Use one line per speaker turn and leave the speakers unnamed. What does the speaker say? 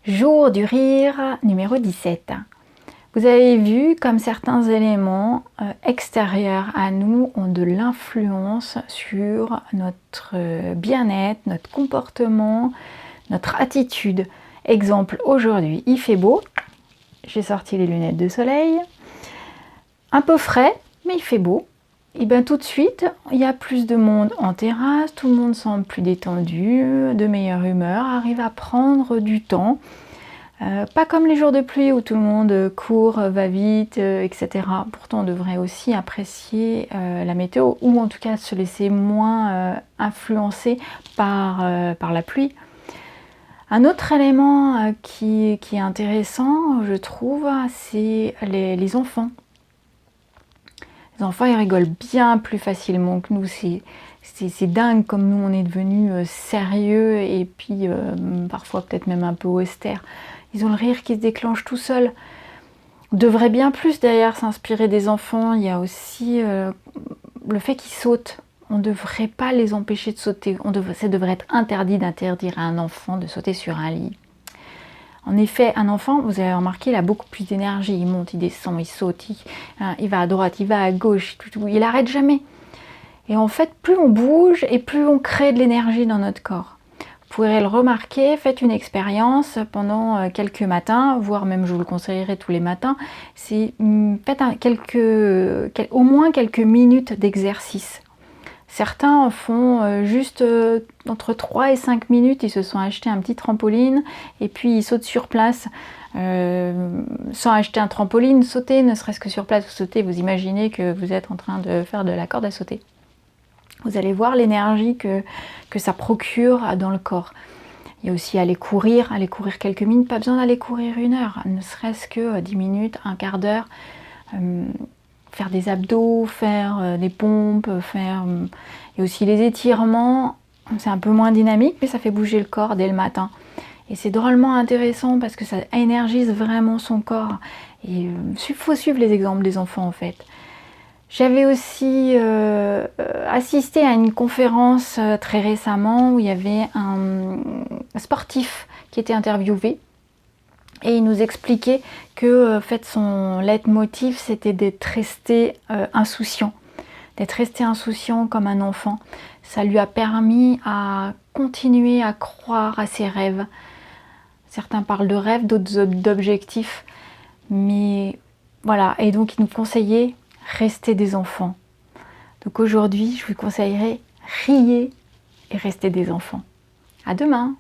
Jour du rire numéro 17. Vous avez vu comme certains éléments extérieurs à nous ont de l'influence sur notre bien-être, notre comportement, notre attitude. Exemple, aujourd'hui il fait beau, j'ai sorti les lunettes de soleil, un peu frais mais il fait beau. Et bien tout de suite, il y a plus de monde en terrasse, tout le monde semble plus détendu, de meilleure humeur, arrive à prendre du temps. Pas comme les jours de pluie où tout le monde court, va vite, etc. Pourtant on devrait aussi apprécier la météo, ou en tout cas se laisser moins influencer par la pluie. Un autre élément qui est intéressant, je trouve, c'est les enfants. Les enfants, ils rigolent bien plus facilement que nous. C'est dingue comme nous, on est devenus sérieux et puis parfois peut-être même un peu austère. Ils ont le rire qui se déclenche tout seul. On devrait bien plus d'ailleurs s'inspirer des enfants. Il y a aussi le fait qu'ils sautent. On ne devrait pas les empêcher de sauter. Ça devrait être interdit d'interdire à un enfant de sauter sur un lit. En effet, un enfant, vous avez remarqué, il a beaucoup plus d'énergie. Il monte, il descend, il saute, il va à droite, il va à gauche, il n'arrête jamais. Et en fait, plus on bouge et plus on crée de l'énergie dans notre corps. Vous pourrez le remarquer, faites une expérience pendant quelques matins, voire même je vous le conseillerais tous les matins. Faites au moins quelques minutes d'exercice. Certains font juste entre 3 et 5 minutes, ils se sont achetés un petit trampoline et puis ils sautent sur place. Sans acheter un trampoline, sauter, ne serait-ce que sur place, vous sautez, vous imaginez que vous êtes en train de faire de la corde à sauter. Vous allez voir l'énergie que ça procure dans le corps. Il y a aussi aller courir quelques minutes, pas besoin d'aller courir 1 heure, ne serait-ce que 10 minutes, un quart d'heure. Faire des abdos, faire des pompes, et aussi les étirements. C'est un peu moins dynamique, mais ça fait bouger le corps dès le matin. Et c'est drôlement intéressant parce que ça énergise vraiment son corps. Et il faut suivre les exemples des enfants en fait. J'avais aussi assisté à une conférence très récemment où il y avait un sportif qui était interviewé. Et il nous expliquait que en fait, son leitmotiv, c'était d'être resté insouciant. D'être resté insouciant comme un enfant. Ça lui a permis à continuer à croire à ses rêves. Certains parlent de rêves, d'autres d'objectifs. Mais voilà, et donc il nous conseillait rester des enfants. Donc aujourd'hui, je vous conseillerais riez et rester des enfants. À demain!